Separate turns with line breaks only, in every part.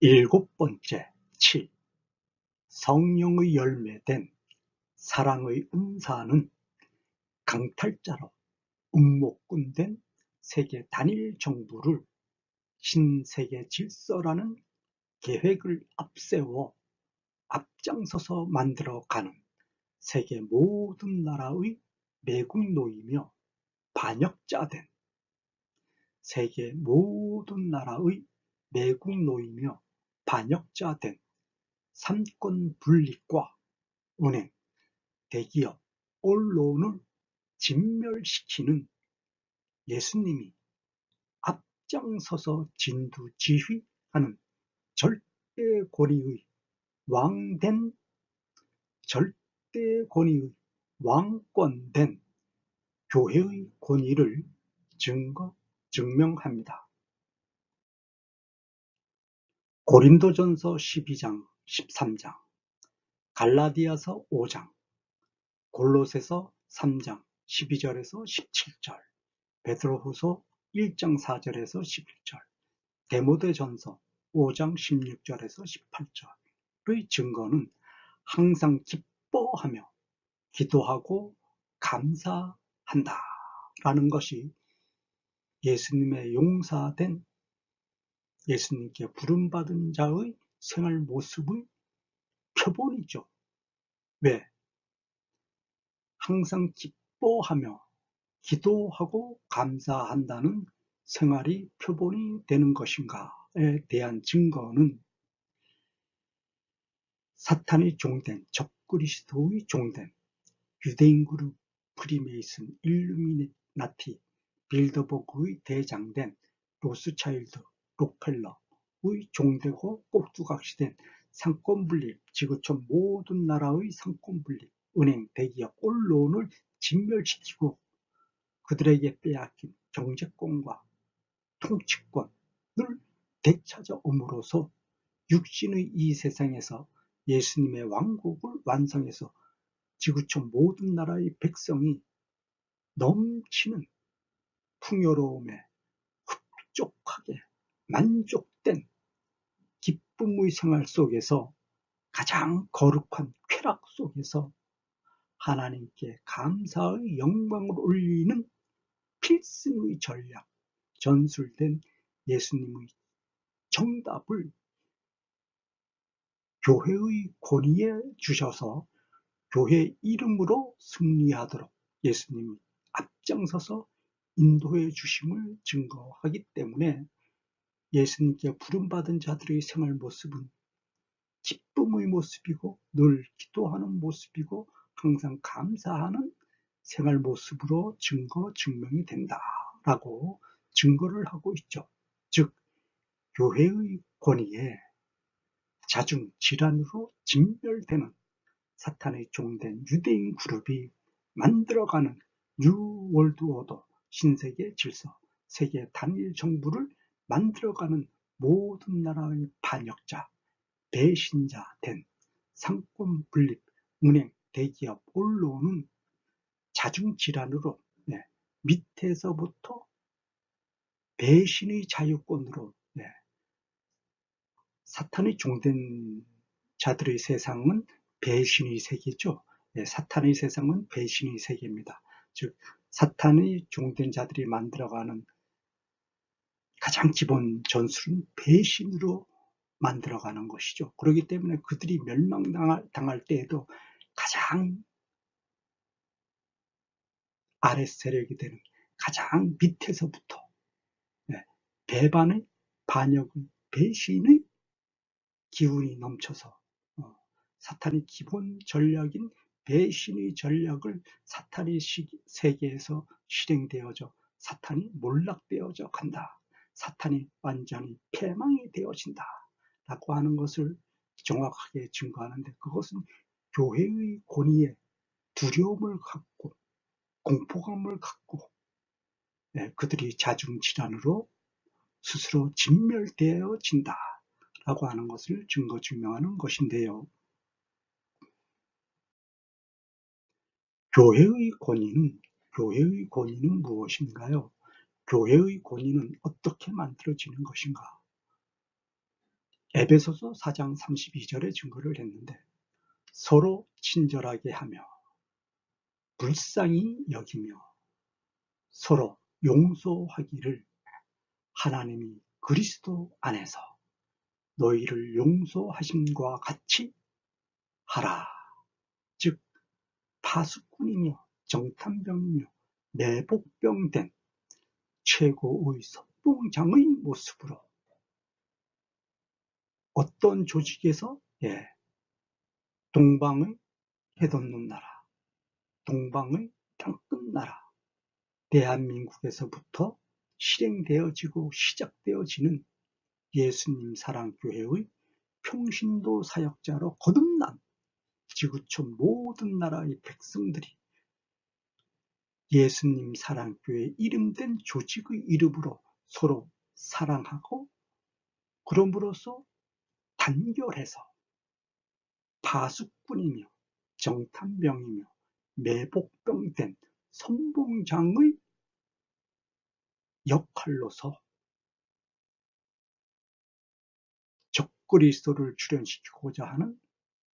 일곱 번째, 7. 성령의 열매된 사랑의 은사는 강탈자로 음모꾼된 세계 단일 정부를 신세계 질서라는 계획을 앞세워 앞장서서 만들어가는 세계 모든 나라의 매국노이며 반역자된 세계 모든 나라의 매국노이며 반역자된 삼권 분립과 은행, 대기업, 언론을 진멸시키는 예수님이 앞장서서 진두지휘하는 절대 권위의 왕권된 교회의 권위를 증명합니다. 고린도전서 12장, 13장, 갈라디아서 5장, 골로새서 3장 12절에서 17절, 베드로후서 1장 4절에서 11절, 디모데전서 5장 16절에서 18절의 증거는 항상 기뻐하며 기도하고 감사한다 라는 것이 예수님의 용사된 예수님께 부름받은 자의 생활 모습의 표본이죠. 왜? 항상 기뻐하며 기도하고 감사한다는 생활이 표본이 되는 것인가에 대한 증거는 사탄의 종된 적그리스도의 종된 유대인 그룹 프리메이슨 일루미나티 빌더버그의 대장된 로스차일드 록펠러의 종되고 꼭두각시된 상권분립 지구촌 모든 나라의 상권분립 은행 대기업 언론을 진멸시키고 그들에게 빼앗긴 경제권과 통치권을 되찾아옴으로써 육신의 이 세상에서 예수님의 왕국을 완성해서 지구촌 모든 나라의 백성이 넘치는 풍요로움에 흡족하게 만족된 기쁨의 생활 속에서 가장 거룩한 쾌락 속에서 하나님께 감사의 영광을 올리는 필승의 전략, 전술된 예수님의 정답을 교회의 권위에 주셔서 교회 이름으로 승리하도록 예수님이 앞장서서 인도해 주심을 증거하기 때문에 예수님께 부름받은 자들의 생활 모습은 기쁨의 모습이고 늘 기도하는 모습이고 항상 감사하는 생활 모습으로 증명이 된다라고 증거를 하고 있죠. 즉 교회의 권위에 자중 질환으로 진멸되는 사탄의 종된 유대인 그룹이 만들어가는 뉴 월드 오더 신세계 질서 세계 단일 정부를 만들어가는 모든 나라의 반역자 배신자 된 상권 분립 은행 대기업 언론은 자중 질환으로 밑에서부터 배신의 자유권으로 사탄의 종된 자들의 세상은 배신의 세계죠. 사탄의 세상은 배신의 세계입니다. 즉 사탄의 종된 자들이 만들어가는 가장 기본 전술은 배신으로 만들어가는 것이죠. 그렇기 때문에 그들이 멸망당할 때에도 가장 아래 세력이 되는 가장 밑에서부터 배반의 반역의 배신의 기운이 넘쳐서 사탄의 기본 전략인 배신의 전략을 사탄의 세계에서 실행되어져 사탄이 몰락되어져 간다. 사탄이 완전히 패망이 되어진다. 라고 하는 것을 정확하게 증거하는데 그것은 교회의 권위에 두려움을 갖고 공포감을 갖고 그들이 자중질환으로 스스로 진멸되어진다. 라고 하는 것을 증명하는 것인데요. 교회의 권위는 무엇인가요? 교회의 권위는 어떻게 만들어지는 것인가? 에베소서 4장 32절에 증거를 했는데 서로 친절하게 하며 불쌍히 여기며 서로 용서하기를 하나님이 그리스도 안에서 너희를 용서하심과 같이 하라. 즉 파수꾼이며 정탐병이며 내복병된 최고의 선봉장의 모습으로 어떤 조직에서 동방의 해돋는 나라, 동방의 땅끝 나라, 대한민국에서부터 실행되어지고 시작되어지는 예수님 사랑교회의 평신도 사역자로 거듭난 지구촌 모든 나라의 백성들이 예수님 사랑교회 이름된 조직의 이름으로 서로 사랑하고 그럼으로써 단결해서 파수꾼이며 정탐병이며 매복병된 선봉장의 역할로서 적그리스도를 출현시키고자 하는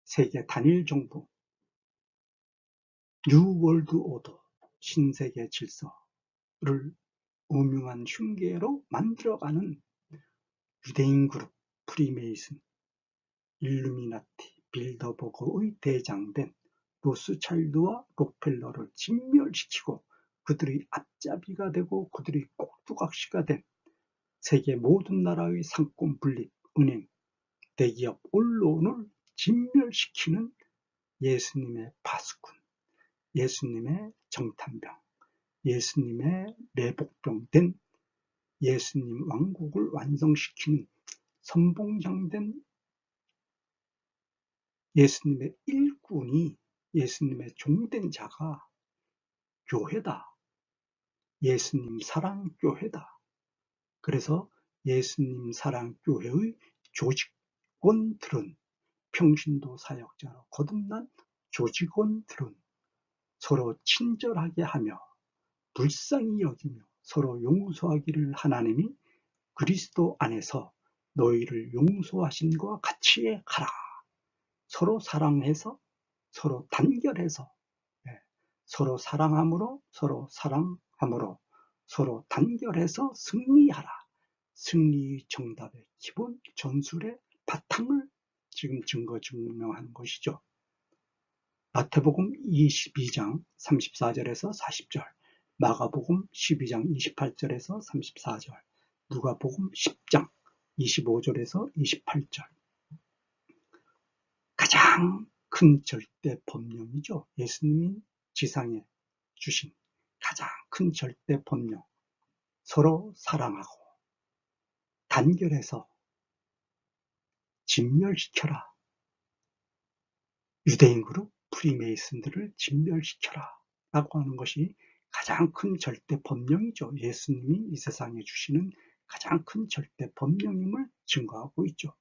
세계 단일 정부 뉴 월드 오더 신세계 질서를 음흉한 흉계로 만들어가는 유대인 그룹 프리메이슨, 일루미나티, 빌더버그의 대장된 로스차일드와 록펠러를 진멸시키고 그들의 앞잡이가 되고 그들의 꼭두각시가 된 세계 모든 나라의 상권 분립, 은행, 대기업, 언론을 진멸시키는 예수님의 파수꾼, 예수님의 정탐병, 예수님의 매복병된 예수님 왕국을 완성시키는 선봉장된 예수님의 일꾼이 예수님의 종된 자가 교회다. 예수님 사랑교회다. 그래서 예수님 사랑교회의 조직원들은 평신도 사역자로 거듭난 조직원들은 서로 친절하게 하며 불쌍히 여기며 서로 용서하기를 하나님이 그리스도 안에서 너희를 용서하심과 같이 하라. 서로 사랑해서 서로 단결해서 서로 사랑함으로 서로 단결해서 승리하라. 승리의 정답의 기본 전술의 바탕을 지금 증거 증명하는 것이죠. 마태복음 22장 34절에서 40절, 마가복음 12장 28절에서 34절, 누가복음 10장 25절에서 28절. 가장 큰 절대 법령이죠. 예수님이 지상에 주신 가장 큰 절대 법령. 서로 사랑하고 단결해서 진멸시켜라. 유대인 그룹 프리메이슨들을 진멸시켜라 라고 하는 것이 가장 큰 절대 법령이죠. 예수님이 이 세상에 주시는 가장 큰 절대 법령임을 증거하고 있죠.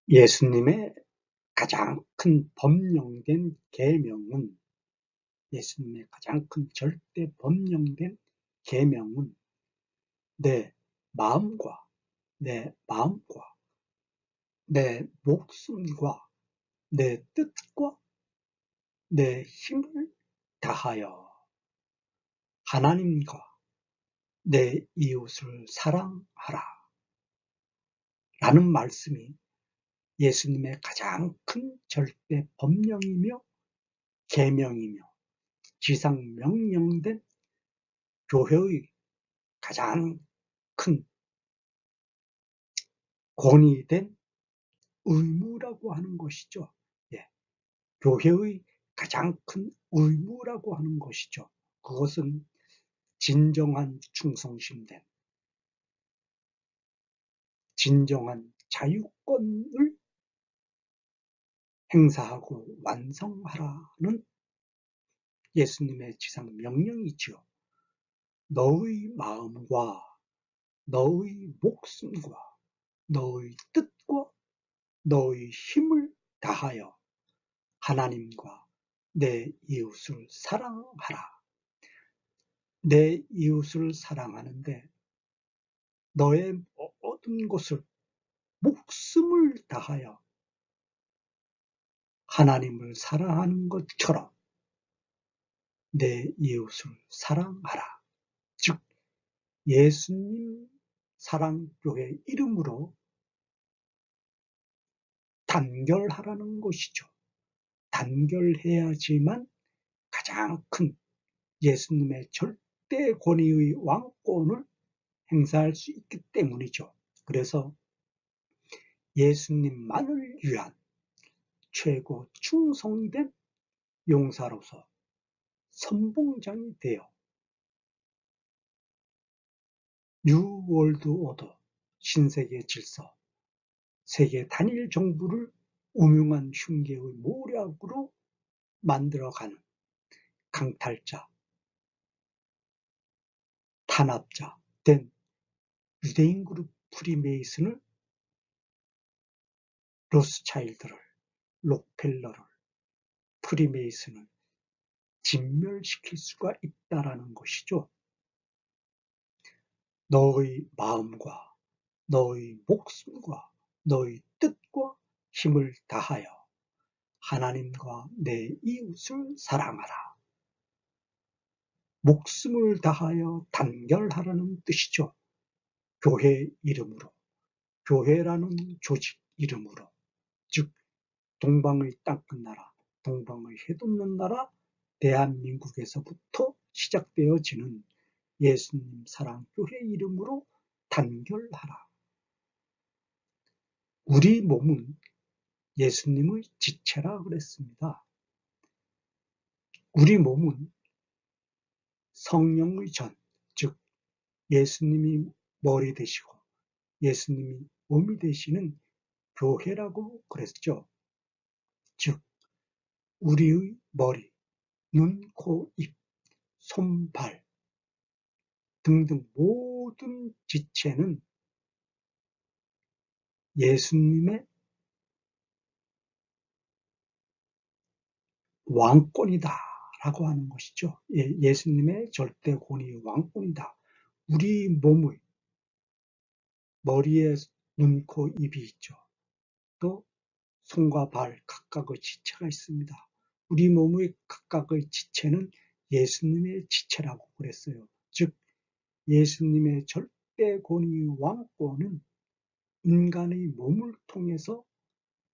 예수님의 가장 큰 법령된 계명은 예수님의 가장 큰 절대 법령된 계명은 내 마음과 내 목숨과 내 뜻과 내 힘을 다하여 하나님과 내 이웃을 사랑하라 라는 말씀이 예수님의 가장 큰 절대 법령이며 계명이며 지상 명령된 교회의 가장 큰 권위된 의무라고 하는 것이죠. 교회의 가장 큰 의무라고 하는 것이죠. 그것은 진정한 충성심된 진정한 자유권을 행사하고 완성하라는 예수님의 지상 명령이지요. 너의 마음과 너의 목숨과 너의 뜻과 너의 힘을 다하여 하나님과 내 이웃을 사랑하라. 내 이웃을 사랑하는데 너의 모든 것을 목숨을 다하여 하나님을 사랑하는 것처럼 내 이웃을 사랑하라. 즉 예수님 사랑교회 이름으로 단결하라는 것이죠. 단결해야지만 가장 큰 예수님의 절대 권위의 왕권을 행사할 수 있기 때문이죠. 그래서 예수님만을 위한 최고 충성된 용사로서 선봉장이 되어 뉴 월드 오더, 신세계 질서, 세계 단일 정부를 음흉한 흉계의 모략으로 만들어가는 강탈자, 탄압자 된 유대인 그룹 프리메이슨을, 로스차일드를, 록펠러를, 프리메이슨을 진멸시킬 수가 있다라는 것이죠. 너의 마음과 너의 목숨과 너의 뜻과 힘을 다하여 하나님과 내 이웃을 사랑하라. 목숨을 다하여 단결하라는 뜻이죠. 교회 이름으로, 교회라는 조직 이름으로, 즉 동방의 땅끝나라, 동방의 해돋는 나라 대한민국에서부터 시작되어지는 예수님 사랑교회 이름으로 단결하라. 우리 몸은 예수님의 지체라 그랬습니다. 우리 몸은 성령의 전, 즉 예수님이 머리 되시고 예수님이 몸이 되시는 교회라고 그랬죠. 즉 우리의 머리, 눈, 코, 입, 손, 발 등등 모든 지체는 예수님의 왕권이다 라고 하는 것이죠. 예수님의 절대 권위의 왕권이다. 우리 몸의 머리에 눈, 코, 입이 있죠. 또 손과 발 각각의 지체가 있습니다. 우리 몸의 각각의 지체는 예수님의 지체라고 그랬어요. 즉 예수님의 절대 권위의 왕권은 인간의 몸을 통해서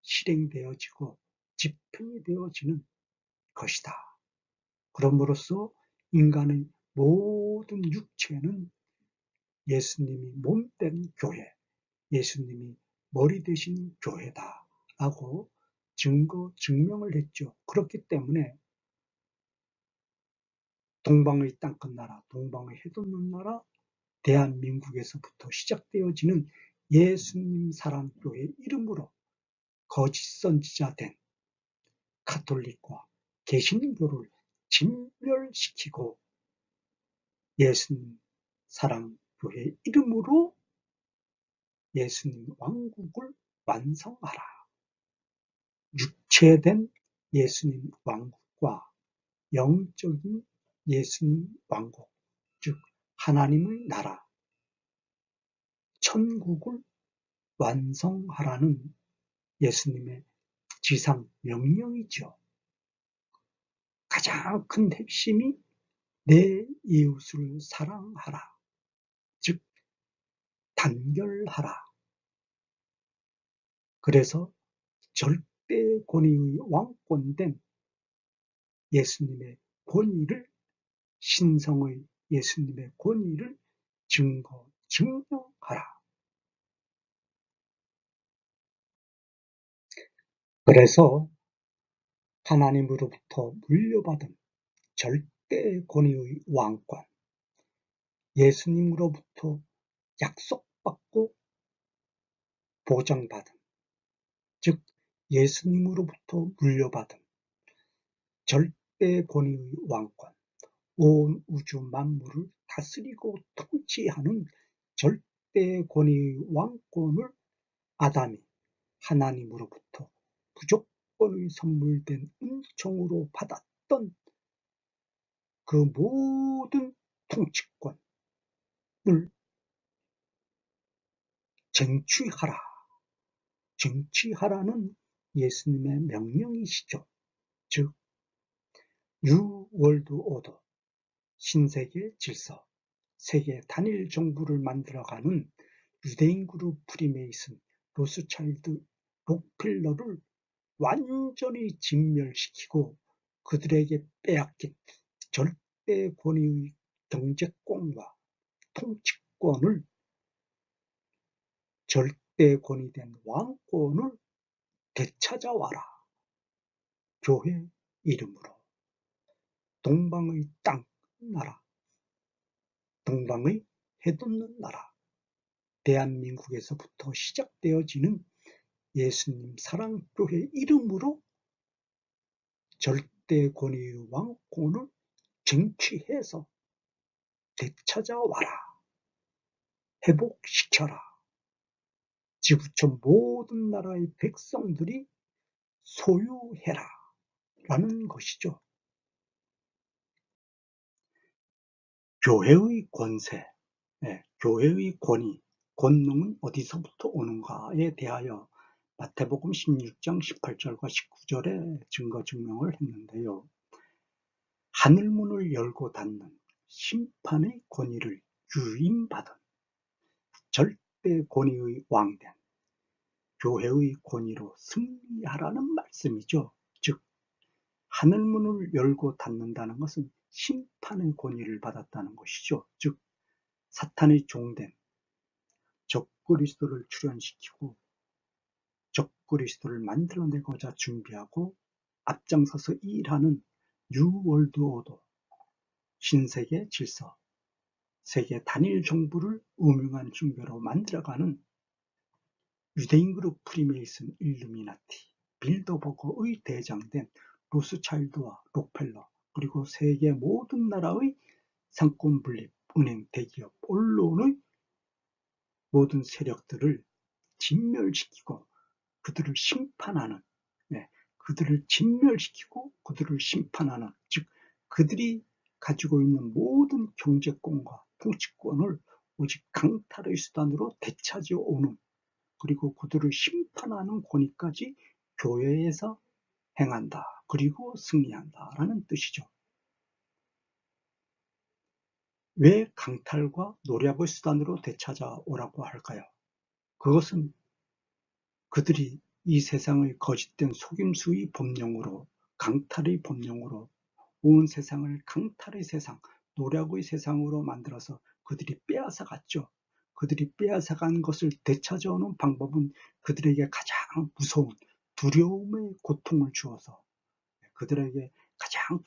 실행되어지고 집행이 되어지는 것이다. 그럼으로써 인간의 모든 육체는 예수님이 몸된 교회, 예수님이 머리 되신 교회다라고 증명을 했죠. 그렇기 때문에 동방의 땅끝나라, 동방의 해돋는 나라 대한민국에서부터 시작되어지는 예수님 사랑교회 이름으로 거짓 선지자 된 가톨릭과 개신교를 진멸시키고 예수님 사랑교회 이름으로 예수님 왕국을 완성하라. 육체된 예수님 왕국과 영적인 예수님 왕국, 즉 하나님의 나라, 천국을 완성하라는 예수님의 지상 명령이죠. 가장 큰 핵심이 내 이웃을 사랑하라, 즉 단결하라. 그래서 절대 권위의 왕권된 예수님의 권위를, 신성의 예수님의 권위를 증명하라. 그래서 하나님으로부터 물려받은 절대 권위의 왕권, 예수님으로부터 약속받고 보장받은, 즉 예수님으로부터 물려받은 절대 권위의 왕권, 온 우주 만물을 다스리고 통치하는 절대 권위의 왕권을 아담이 하나님으로부터 무조건의 선물된 은총으로 받았던 그 모든 통치권을 쟁취하라. 쟁취하라는 예수님의 명령이시죠. 즉 뉴 월드 오더, 신세계 질서, 세계 단일 정부를 만들어가는 유대인 그룹 프리메이슨, 로스차일드, 록펠러를 완전히 진멸시키고 그들에게 빼앗긴 절대 권위의 경제권과 통치권을, 절대 권위된 왕권을 되찾아와라. 교회 이름으로 동방의 땅 나라, 동방의 해돋는 나라, 대한민국에서부터 시작되어지는 예수님 사랑교회 이름으로 절대 권위의 왕권을 쟁취해서 되찾아와라. 회복시켜라. 지구촌 모든 나라의 백성들이 소유해라. 라는 것이죠. 교회의 권세, 교회의 권위, 권능은 어디서부터 오는가에 대하여 마태복음 16장 18절과 19절에 증거 증명을 했는데요. 하늘문을 열고 닫는 심판의 권위를 유임받은 절대 권위의 왕된 교회의 권위로 승리하라는 말씀이죠. 즉 하늘문을 열고 닫는다는 것은 심판의 권위를 받았다는 것이죠. 즉 사탄의 종된 적그리스도를 출현시키고 적그리스도를 만들어내고자 준비하고 앞장서서 일하는 뉴 월드 오더, 신세계 질서, 세계 단일 정부를 음흉한 종교로 만들어가는 유대인 그룹 프리메이슨, 일루미나티, 빌더버그의 대장된 로스차일드와 록펠러, 그리고 세계 모든 나라의 상권 분립, 은행, 대기업, 언론의 모든 세력들을 진멸시키고 그들을 심판하는, 그들을 진멸시키고 그들을 심판하는, 즉 그들이 가지고 있는 모든 경제권과 통치권을 오직 강탈의 수단으로 되찾아오는, 그리고 그들을 심판하는 권위까지 교회에서 행한다. 그리고 승리한다라는 뜻이죠. 왜 강탈과 노략의 수단으로 되찾아오라고 할까요? 그것은 그들이 이 세상의 거짓된 속임수의 법령으로, 강탈의 법령으로 온 세상을 강탈의 세상, 노략의 세상으로 만들어서 그들이 빼앗아갔죠. 그들이 빼앗아간 것을 되찾아오는 방법은 그들에게 가장 무서운 두려움의 고통을 주어서, 그들에게 가장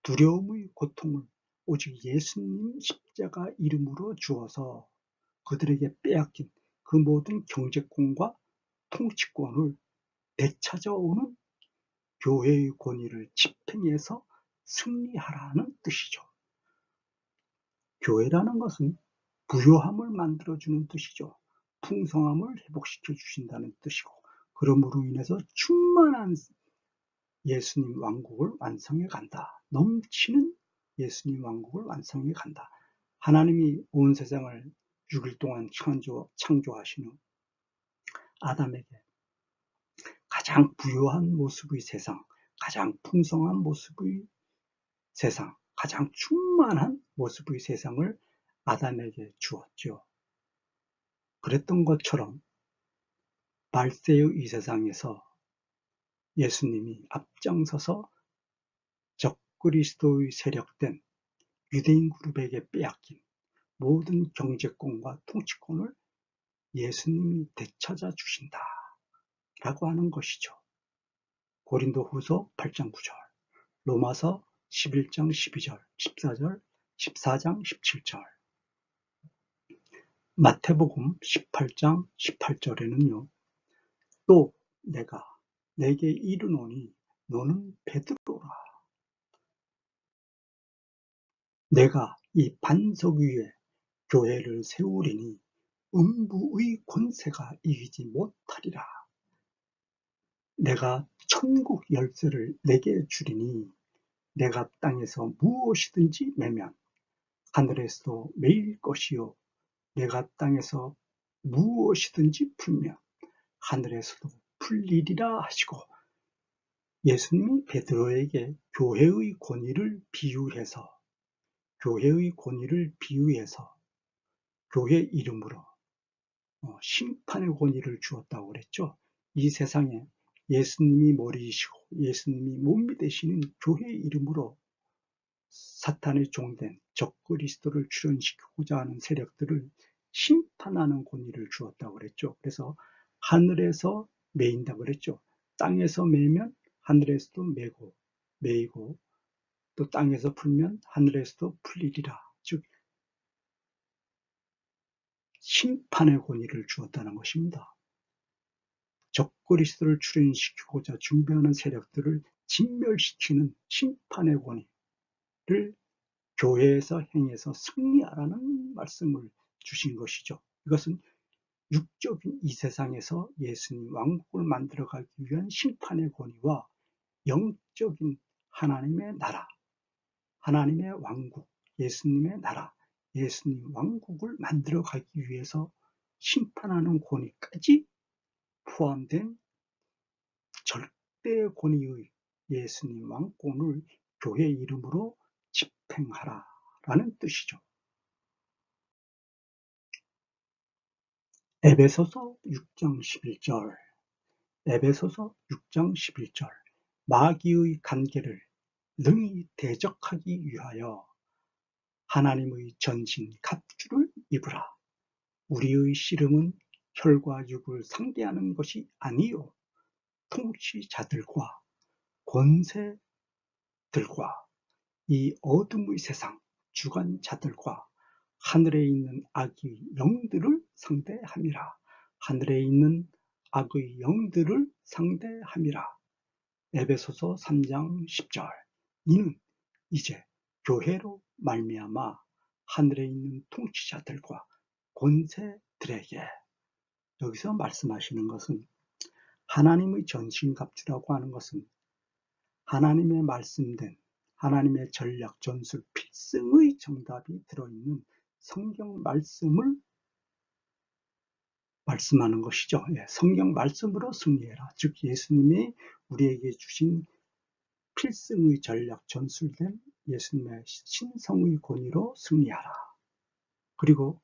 두려움의 고통을 오직 예수님 십자가 이름으로 주어서 그들에게 빼앗긴 그 모든 경제권과 통치권을 되찾아오는 교회의 권위를 집행해서 승리하라는 뜻이죠. 교회라는 것은 부요함을 만들어주는 뜻이죠. 풍성함을 회복시켜 주신다는 뜻이고, 그러므로 인해서 충만한 예수님 왕국을 완성해 간다. 넘치는 예수님 왕국을 완성해 간다. 하나님이 온 세상을 6일 동안 창조하신 후 아담에게 가장 부유한 모습의 세상, 가장 풍성한 모습의 세상, 가장 충만한 모습의 세상을 아담에게 주었죠. 그랬던 것처럼 말세의 이 세상에서 예수님이 앞장서서 적그리스도의 세력된 유대인 그룹에게 빼앗긴 모든 경제권과 통치권을 예수님이 되찾아 주신다 라고 하는 것이죠. 고린도후서 8장 9절, 로마서 11장 12절, 14절, 14장 17절, 마태복음 18장 18절에는요. 또 내가 내게 이르노니 너는 베드로라. 내가 이 반석 위에 교회를 세우리니 음부의 권세가 이기지 못하리라. 내가 천국 열쇠를 내게 주리니 내가 땅에서 무엇이든지 매면 하늘에서도 매일 것이요 내가 땅에서 무엇이든지 풀면 하늘에서도 풀리리라 하시고, 예수님이 베드로에게 교회의 권위를 비유해서 교회 이름으로 심판의 권위를 주었다고 그랬죠. 이 세상에 예수님이 머리이시고 예수님이 몸이 되시는 교회 이름으로 사탄의 종된 적그리스도를 출현시키고자 하는 세력들을 심판하는 권위를 주었다고 그랬죠. 그래서 하늘에서 매인다고 그랬죠. 땅에서 매면 하늘에서도 매이고 또 땅에서 풀면 하늘에서도 풀리리라. 즉 심판의 권위를 주었다는 것입니다. 적그리스도를 출현시키고자 준비하는 세력들을 진멸시키는 심판의 권위를 교회에서 행해서 승리하라는 말씀을 주신 것이죠. 이것은 육적인 이 세상에서 예수님 왕국을 만들어가기 위한 심판의 권위와 영적인 하나님의 나라, 하나님의 왕국, 예수님의 나라, 예수님 왕국을 만들어가기 위해서 심판하는 권위까지 포함된 절대 권위의 예수님 왕권을 교회 이름으로 집행하라라는 뜻이죠. 에베소서 6장 11절, 에베소서 6장 11절, 마귀의 간계를 능히 대적하기 위하여 하나님의 전신 갑주를 입으라. 우리의 씨름은 혈과 육을 상대하는 것이 아니요 통치자들과 권세들과 이 어둠의 세상 주관자들과 하늘에 있는 악의 영들을 상대함이라. 하늘에 있는 악의 영들을 상대함이라. 에베소서 3장 10절. 이는 이제 교회로 말미암아 하늘에 있는 통치자들과 권세들에게, 여기서 말씀하시는 것은 하나님의 전신갑주라고 하는 것은 하나님의 말씀된 하나님의 전략, 전술, 필승의 정답이 들어있는 성경 말씀을 말씀하는 것이죠. 성경 말씀으로 승리해라. 즉 예수님이 우리에게 주신 필승의 전략, 전술된 예수님의 신성의 권위로 승리하라. 그리고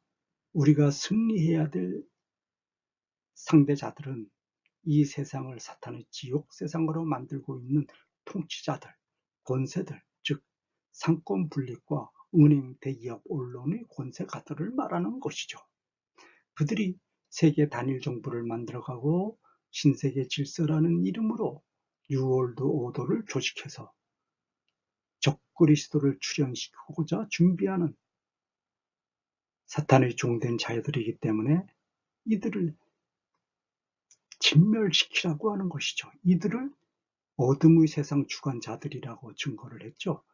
우리가 승리해야 될 상대자들은 이 세상을 사탄의 지옥 세상으로 만들고 있는 통치자들, 권세들, 즉 상권 분립과 은행, 대기업, 언론의 권세가들을 말하는 것이죠. 그들이 세계 단일 정부를 만들어가고 신세계 질서라는 이름으로 뉴월드 오더를 조직해서 적그리스도를 출현시키고자 준비하는 사탄의 종된 자들이기 때문에 이들을 진멸시키라고 하는 것이죠. 이들을 어둠의 세상 주관자들이라고 증거를 했죠.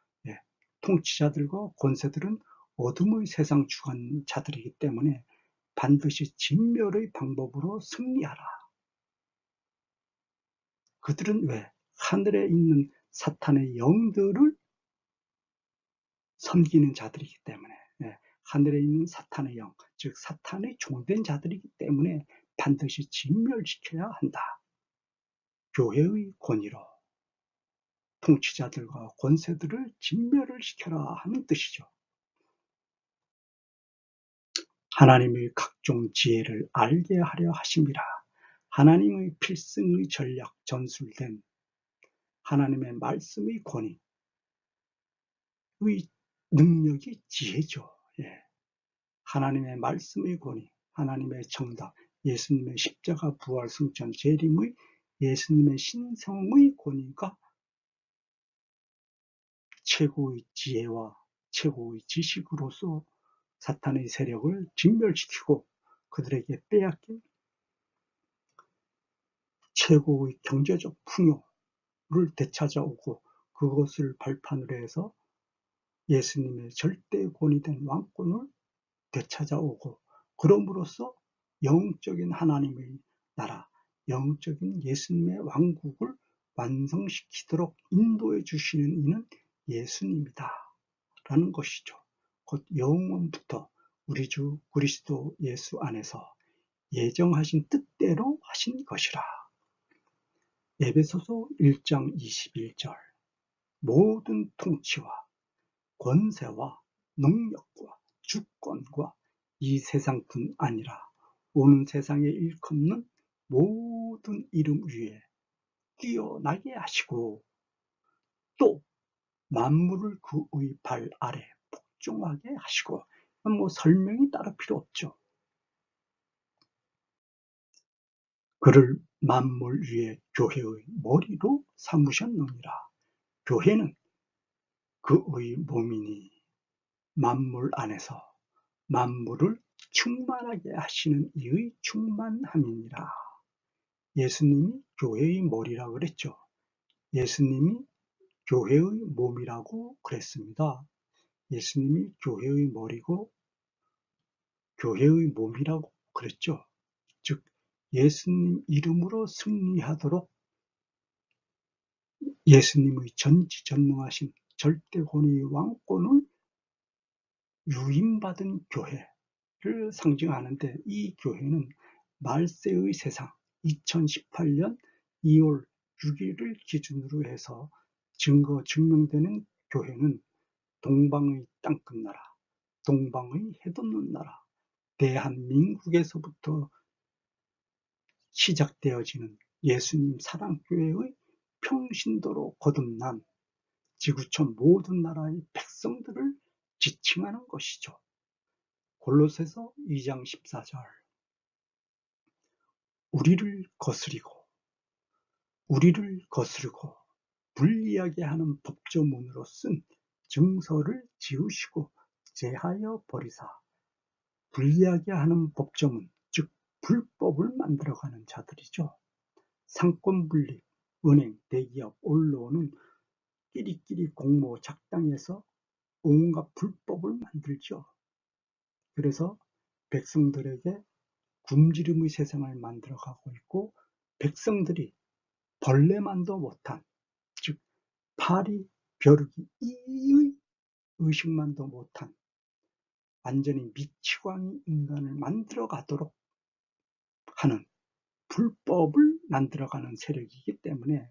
통치자들과 권세들은 어둠의 세상 주관자들이기 때문에 반드시 진멸의 방법으로 승리하라. 그들은 왜? 하늘에 있는 사탄의 영들을 섬기는 자들이기 때문에, 하늘에 있는 사탄의 영, 즉 사탄의 종된 자들이기 때문에 반드시 진멸시켜야 한다. 교회의 권위로 통치자들과 권세들을 진멸을 시켜라 하는 뜻이죠. 하나님의 각종 지혜를 알게 하려 하심이라. 하나님의 필승의 전략, 전술된 하나님의 말씀의 권위의 능력이 지혜죠. 하나님의 말씀의 권위, 하나님의 정답, 예수님의 십자가 부활 승천 재림의 예수님의 신성의 권위가 최고의 지혜와 최고의 지식으로서 사탄의 세력을 진멸시키고 그들에게 빼앗긴 최고의 경제적 풍요를 되찾아오고 그것을 발판으로 해서 예수님의 절대 권위된 왕권을 되찾아오고 그럼으로써 영적인 하나님의 나라, 영적인 예수님의 왕국을 완성시키도록 인도해 주시는 이는 예수님이다 라는 것이죠. 곧 영원부터 우리 주 그리스도 예수 안에서 예정하신 뜻대로 하신 것이라. 에베소서 1장 21절 모든 통치와 권세와 능력과 주권과 이 세상뿐 아니라 오는 세상에 일컫는 모든 이름 위에 뛰어나게 하시고 또 만물을 그의 발 아래 복종하게 하시고, 설명이 따로 필요 없죠. 그를 만물 위에 교회의 머리로 삼으셨느니라. 교회는 그의 몸이니 만물 안에서 만물을 충만하게 하시는 이의 충만함이니라. 예수님이 교회의 머리라고 그랬죠. 예수님이 교회의 몸이라고 그랬습니다. 예수님이 교회의 머리고 교회의 몸이라고 그랬죠. 즉 예수님 이름으로 승리하도록 예수님의 전지전능하신 절대 권위의 왕권을 유임받은 교회를 상징하는데, 이 교회는 말세의 세상 2018년 2월 6일을 기준으로 해서 증명되는 교회는 동방의 땅끝나라, 동방의 해돋는 나라, 대한민국에서부터 시작되어지는 예수님 사랑교회의 평신도로 거듭난 지구촌 모든 나라의 백성들을 지칭하는 것이죠. 골로새서 2장 14절 우리를 거스르고 불리하게 하는 법조문으로 쓴 증서를 지우시고 제하여 버리사. 불리하게 하는 법조문, 즉 불법을 만들어가는 자들이죠. 상권 분립, 은행, 대기업, 언론은 끼리끼리 공모 작당해서 온갖 불법을 만들죠. 그래서 백성들에게 굶주림의 세상을 만들어가고 있고, 백성들이 벌레만도 못한, 즉 파리 벼룩이 이의 의식만도 못한 완전히 미치광이 인간을 만들어가도록 하는 불법을 만들어가는 세력이기 때문에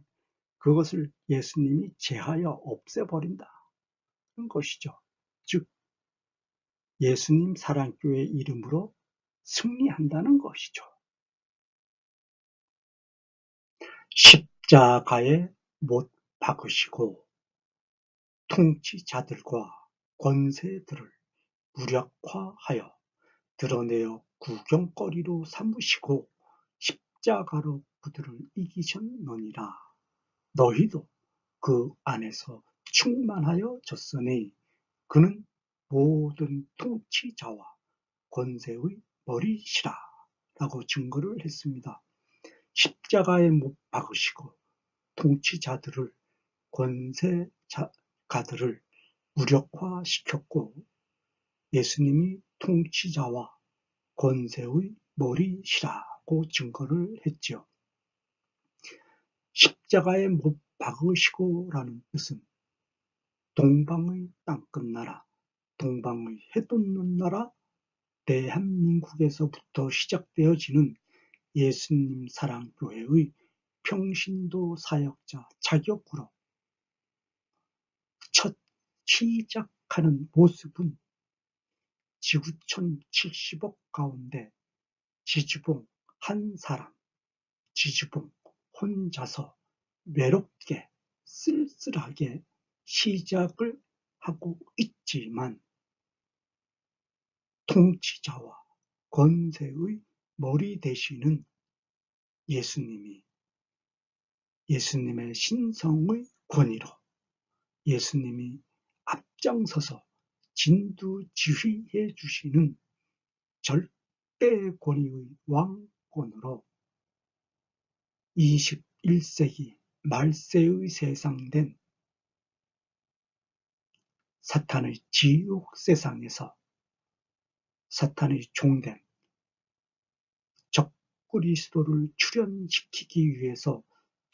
그것을 예수님이 제하여 없애버린다는 것이죠. 즉 예수님 사랑교회 이름으로 승리한다는 것이죠. 십자가에 못 박으시고 통치자들과 권세들을 무력화하여 드러내어 구경거리로 삼으시고 십자가로 그들을 이기셨느니라. 너희도 그 안에서 충만하여 졌으니 그는 모든 통치자와 권세의 머리시라 라고 증거를 했습니다. 십자가에 못 박으시고 통치자들을, 권세가들을 무력화시켰고 예수님이 통치자와 권세의 머리시라고 증거를 했죠. 십자가에 못 박으시고라는 뜻은 동방의 땅끝나라, 동방의 해돋는 나라, 대한민국에서부터 시작되어지는 예수님 사랑교회의 평신도 사역자 자격으로 첫 시작하는 모습은 지구촌 70억 가운데 지주봉 한 사람, 지주봉 혼자서 외롭게 쓸쓸하게 시작을 하고 있지만, 통치자와 권세의 머리 되시는 예수님의 신성의 권위로 예수님이 앞장서서 진두지휘해 주시는 절대 권위의 왕권으로 21세기 말세의 세상된 사탄의 지옥 세상에서 사탄의 종된 적그리스도를 출현시키기 위해서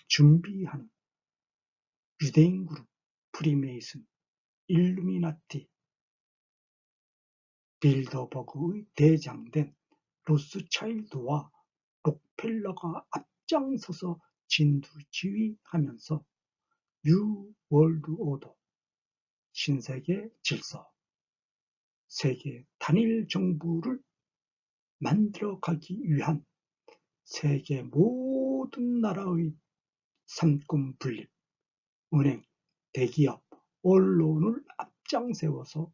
준비하는 유대인 그룹, 프리메이슨, 일루미나티, 빌더버그의 대장된 로스차일드와 록펠러가 앞장서서 진두지휘하면서 뉴 월드 오더, 신세계 질서, 세계 단일 정부를 만들어가기 위한 세계 모든 나라의 삼권 분립, 은행, 대기업, 언론을 앞장세워서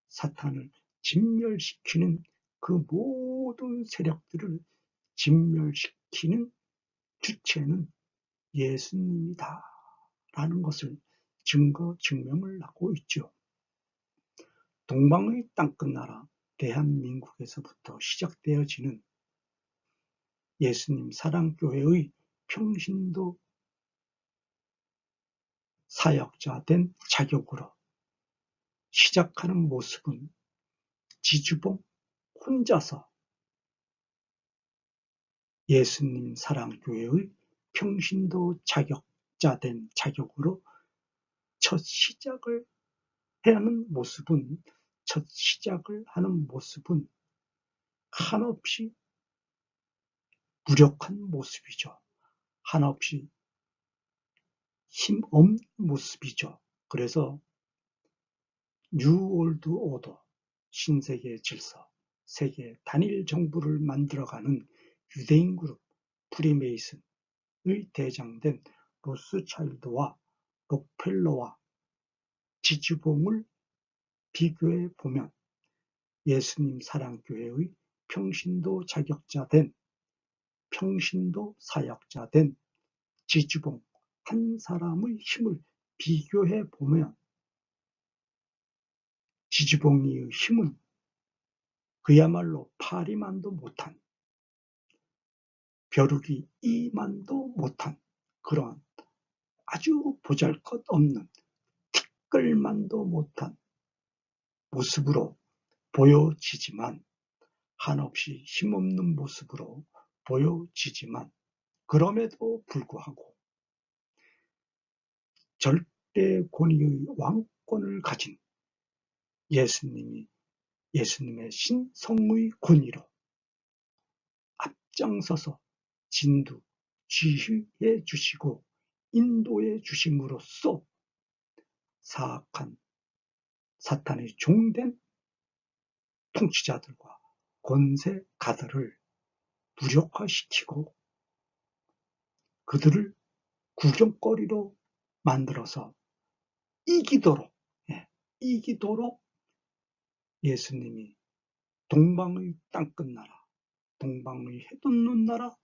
사탄을 진멸시키는 그 모든 세력들을 진멸시키는 주체는 예수님이다 라는 것을 증거 증명을 하고 있죠. 동방의 땅끝나라 대한민국에서부터 시작되어지는 예수님 사랑교회의 평신도 사역자 된 자격으로 시작하는 모습은 지주봉 혼자서 예수님 사랑교회의 평신도 자격자 된 자격으로 첫 시작을 하는 모습은 한없이 무력한 모습이죠. 한없이 힘없는 모습이죠. 그래서 뉴 월드 오더, 신세계 질서, 세계 단일 정부를 만들어가는 유대인 그룹 프리메이슨의 대장된 로스차일드와 록펠러와 지주봉을 비교해 보면 예수님 사랑교회의 평신도 자격자 된, 평신도 사역자 된 지주봉 한 사람의 힘을 비교해 보면 지주봉의 힘은 그야말로 파리만도 못한, 벼룩이 이만도 못한 그러한 아주 보잘것없는, 티끌만도 못한 모습으로 보여지지만, 한없이 힘없는 모습으로 보여지지만, 그럼에도 불구하고 절대 권위의 왕권을 가진 예수님의 신성의 권위로 앞장서서 진두 지휘해 주시고 인도해 주심으로써 사악한 사탄의 종된 통치자들과 권세가들을 무력화시키고 그들을 구경거리로 만들어서 이기도록 예수님이 동방의 땅끝나라, 동방의 해돋는 나라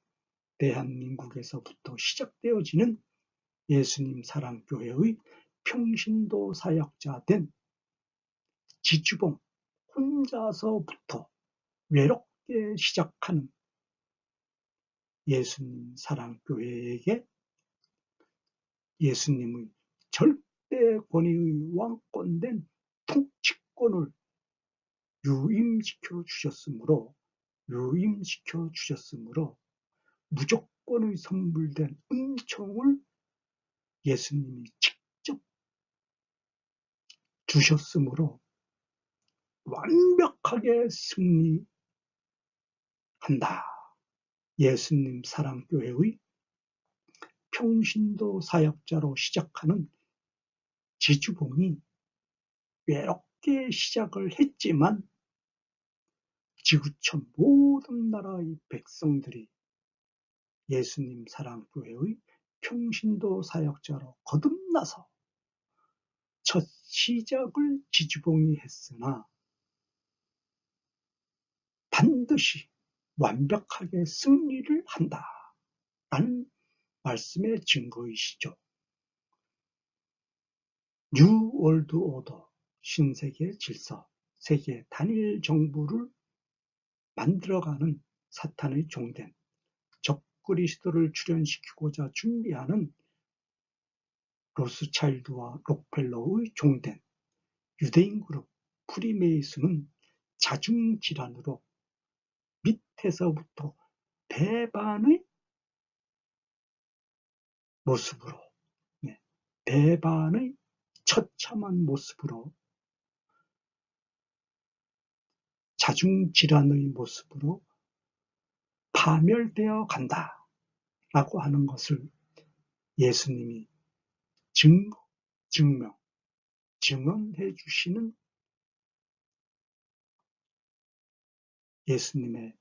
대한민국에서부터 시작되어지는 예수님 사랑교회의 평신도 사역자 된 지주봉 혼자서부터 외롭게 시작하는 예수님 사랑교회에게 예수님의 절대 권위의 왕권된 통치권을 유임시켜 주셨으므로 무조건의 선물된 은총을 예수님이 직접 주셨으므로 완벽하게 승리한다. 예수님 사랑교회의 평신도 사역자로 시작하는 지주봉이 외롭게 시작을 했지만 지구촌 모든 나라의 백성들이 예수님 사랑교회의 평신도 사역자로 거듭나서 첫 시작을 지주봉이 했으나 반드시 완벽하게 승리를 한다라는 말씀의 증거이시죠. 뉴 월드 오더, 신세계 질서, 세계 단일 정부를 만들어가는 사탄의 종된 적그리스도를 출현시키고자 준비하는 로스차일드와 록펠러의 종된 유대인 그룹 프리메이슨은 자중질환으로 밑에서부터 배반의 모습으로, 배반의 처참한 모습으로 자중질환의 모습으로 파멸되어 간다라고 하는 것을 예수님이 증언해 주시는 예수님의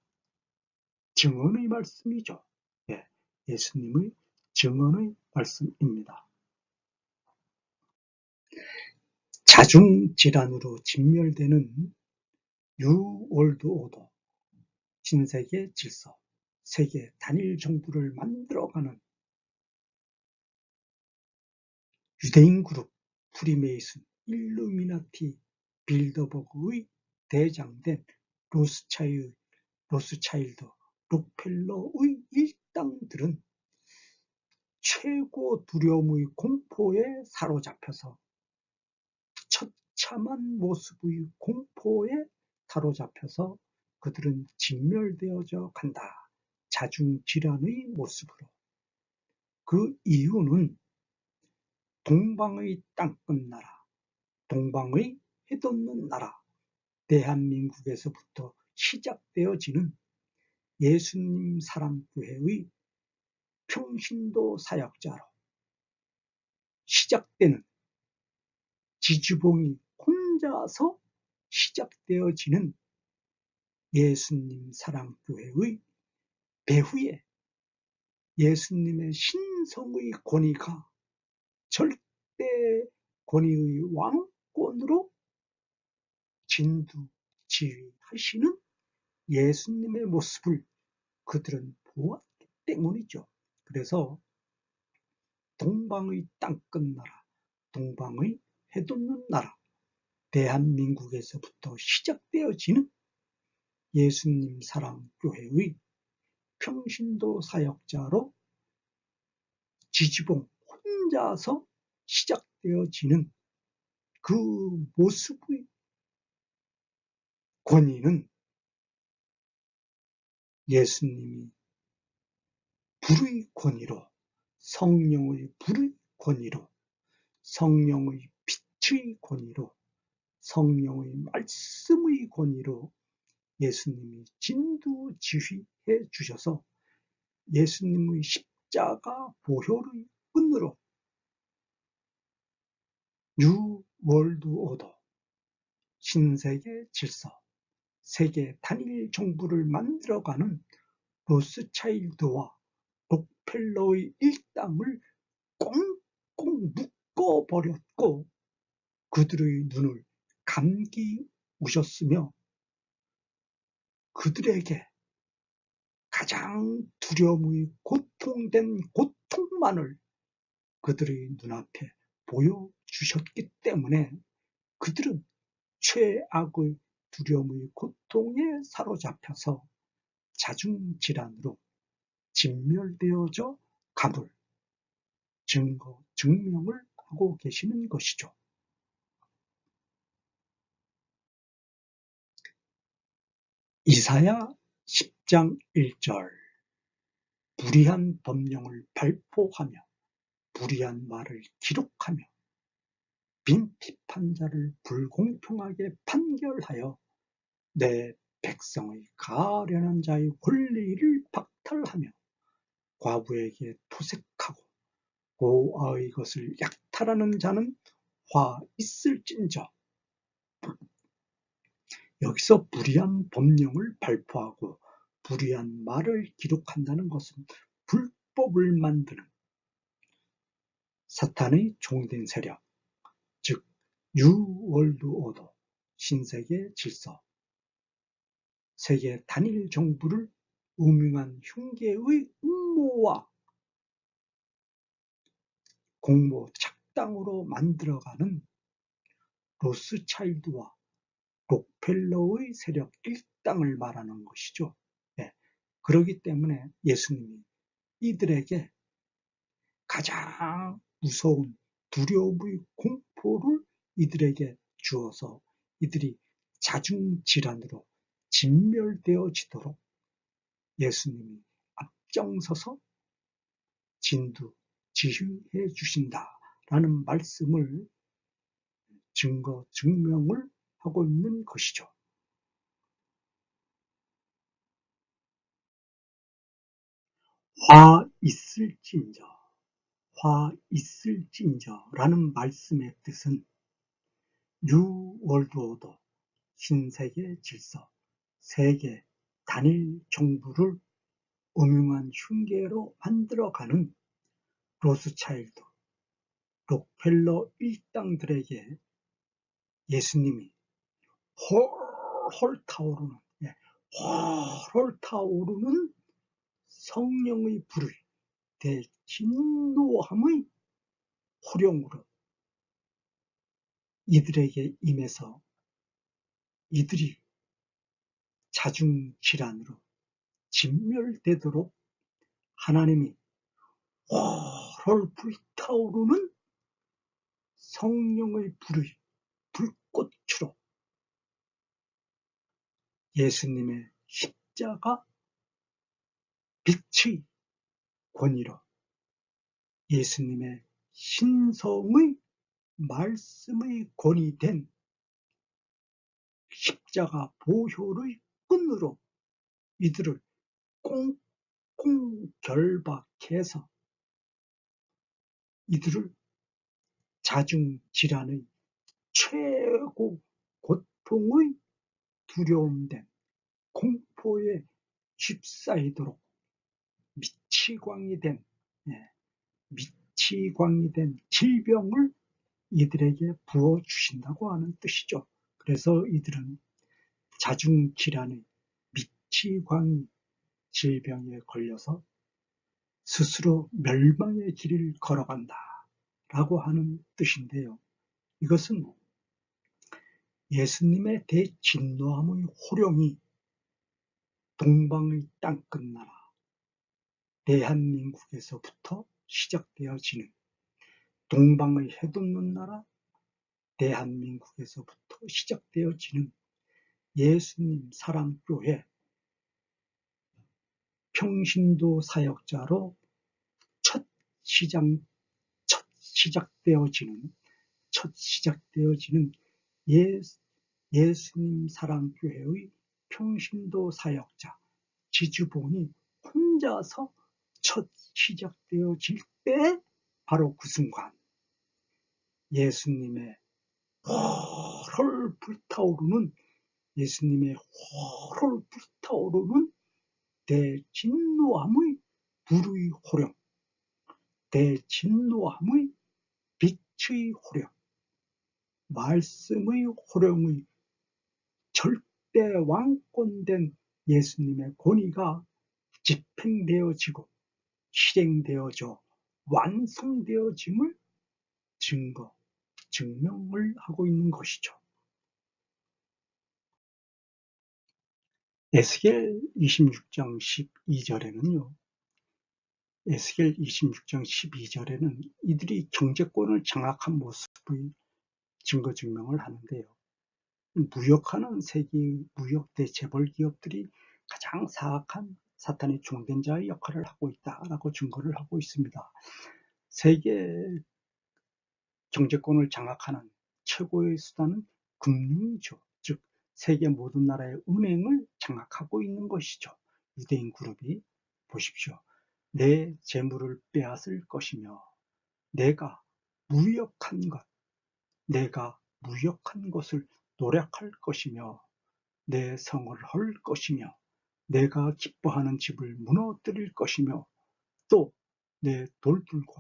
증언의 말씀이죠. 예, 예수님의 증언의 말씀입니다. 자중질환으로 진멸되는 뉴월드 오더, 신세계 질서, 세계 단일 정부를 만들어가는 유대인 그룹 프리메이슨, 일루미나티, 빌더버그의 대장된 로스차일드, 록펠러의 일당들은 최고 두려움의 공포에 사로잡혀서 처참한 모습의 공포에 사로잡혀서 그들은 진멸되어져 간다. 자중질환의 모습으로. 그 이유는 동방의 땅끝 나라, 동방의 해돋는 나라, 대한민국에서부터 시작되어지는 예수님 사랑교회의 평신도 사역자로 시작되는, 지주봉이 혼자서 시작되어지는 예수님 사랑교회의 배후에 예수님의 신성의 권위가 절대 권위의 왕권으로 진두지휘하시는 예수님의 모습을 그들은 보았기 때문이죠. 그래서 동방의 땅끝 나라, 동방의 해돋는 나라, 대한민국에서부터 시작되어지는 예수님 사랑교회의 평신도 사역자로 지지봉 혼자서 시작되어지는 그 모습의 권위는 예수님이 불의 권위로, 성령의 불의 권위로, 성령의 빛의 권위로, 성령의 말씀의 권위로 예수님이 진두지휘해 주셔서 예수님의 십자가 보혈의 끈으로 뉴 월드 오더, 신세계 질서, 세계 단일 정부를 만들어가는 로스차일드와 록펠러의 일당을 꽁꽁 묶어버렸고 그들의 눈을 감기우셨으며 그들에게 가장 두려움의 고통된 고통만을 그들의 눈앞에 보여주셨기 때문에 그들은 최악의 두려움의 고통에 사로잡혀서 자중질환으로 진멸되어져 감을 증명을 하고 계시는 것이죠. 이사야 10장 1절, 불의한 법령을 발포하며 불의한 말을 기록하며 빈핍한 자를 불공평하게 판결하여 내 백성의 가련한 자의 권리를 박탈하며 과부에게 토색하고 고아의 것을 약탈하는 자는 화 있을진저. 여기서 불의한 법령을 발포하고 불의한 말을 기록한다는 것은 불법을 만드는 사탄의 종된 세력, 즉 뉴월드 오더, 신세계 질서, 세계 단일 정부를 음흉한 흉계의 음모와 공모 착당으로 만들어가는 로스차일드와 록펠러의 세력 일당을 말하는 것이죠. 네. 그렇기 때문에 예수님이 이들에게 가장 무서운 두려움의 공포를 이들에게 주어서 이들이 자중질환으로 진멸되어지도록 예수님이 앞장서서 진두지휘해 주신다라는 말씀을 증명을 하고 있는 것이죠. 화 있을진저, 화 있을진저 라는 말씀의 뜻은 뉴 월드 오더, 신세계 질서, 세계 단일 정부를 음흉한 흉계로 만들어가는 로스차일드, 록펠러 일당들에게 예수님이 헐헐 타오르는, 헐헐 타오르는 성령의 불을 대진노함의 호령으로 이들에게 임해서 이들이 자중질환으로 진멸되도록 하나님이 헐헐 불타오르는 성령의 불의 불꽃으로 예수님의 십자가 빛의 권위로 예수님의 신성의 말씀의 권위된 십자가 보혈의 끈으로 이들을 꽁꽁 결박해서 이들을 자중질환의 최고 고통의 두려움된 공포에 휩싸이도록 미치광이 된 질병을 이들에게 부어주신다고 하는 뜻이죠. 그래서 이들은 자중질환의 미치광이 질병에 걸려서 스스로 멸망의 길을 걸어간다 라고 하는 뜻인데요. 이것은 예수님의 대진노함의 호령이 동방의 땅끝나라 대한민국에서부터 시작되어지는, 동방의 해돋는 나라 대한민국에서부터 시작되어지는 예수님 사랑교회 평신도 사역자로 첫 시작되어지는 예수님 사랑교회의 평신도 사역자 지주본이 혼자서 첫 시작되어질 때 바로 그 순간 예수님의 헐헐 불타오르는 대진노함의 불의 호령, 대진노함의 빛의 호령, 말씀의 호령의 절대 왕권된 예수님의 권위가 집행되어지고 실행되어져 완성되어짐을 증명을 하고 있는 것이죠. 에스겔 26장 12절에는요. 에스겔 26장 12절에는 이들이 경제권을 장악한 모습의 증거 증명을 하는데요. 무역하는 세계 무역 대재벌 기업들이 가장 사악한 사탄의 종된 자의 역할을 하고 있다라고 증거를 하고 있습니다. 세계 경제권을 장악하는 최고의 수단은 금융이죠. 즉 세계 모든 나라의 은행을 장악하고 있는 것이죠. 유대인 그룹이 보십시오. 내 재물을 빼앗을 것이며 내가 무역한 것을 노력할 것이며 내 성을 헐 것이며 내가 기뻐하는 집을 무너뜨릴 것이며 또 내 돌들과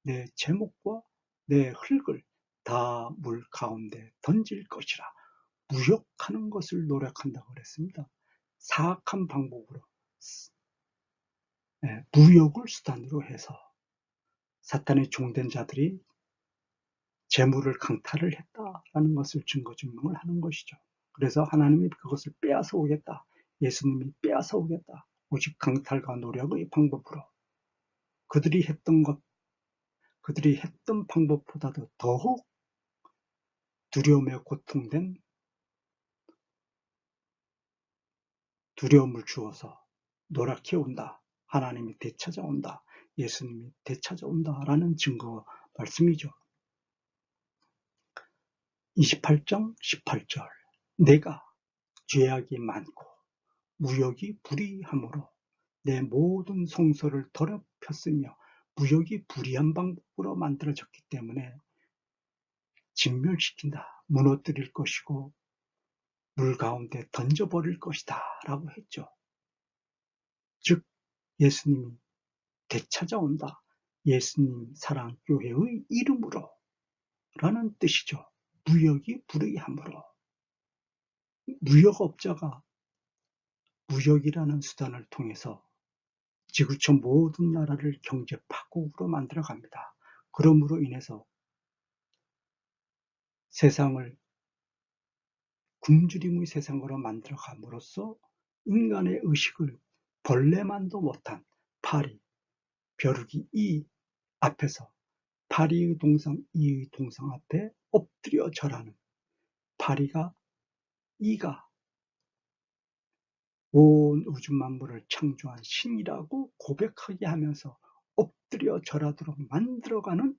내 제목과 내 흙을 다 물 가운데 던질 것이라. 무역하는 것을 노력한다고 그랬습니다. 사악한 방법으로 무역을 수단으로 해서 사탄의 종된 자들이 재물을 강탈을 했다라는 것을 증거 증명을 하는 것이죠. 그래서 하나님이 그것을 빼앗아 오겠다. 예수님이 빼앗아 오겠다. 오직 강탈과 노력의 방법으로 그들이 했던 방법보다도 더욱 두려움에 고통된 두려움을 주어서 노랗게 온다. 하나님이 되찾아온다. 예수님이 되찾아온다라는 증거 말씀이죠. 28장 18절 내가 죄악이 많고 무역이 불의하므로 내 모든 성소를 더럽혔으며 무역이 불의한 방법으로 만들어졌기 때문에 진멸시킨다, 무너뜨릴 것이고 물 가운데 던져버릴 것이다 라고 했죠. 즉 예수님이 되찾아온다, 예수님 사랑교회의 이름으로 라는 뜻이죠. 무역이 불의함으로. 무역업자가 무역이라는 수단을 통해서 지구촌 모든 나라를 경제 파국으로 만들어갑니다. 그러므로 인해서 세상을 굶주림의 세상으로 만들어감으로써 인간의 의식을 벌레만도 못한 파리, 벼룩이 이 앞에서 파리의 동상, 이의 동상 앞에 엎드려 절하는 파리가 이가 온 우주 만물을 창조한 신이라고 고백하게 하면서 엎드려 절하도록 만들어가는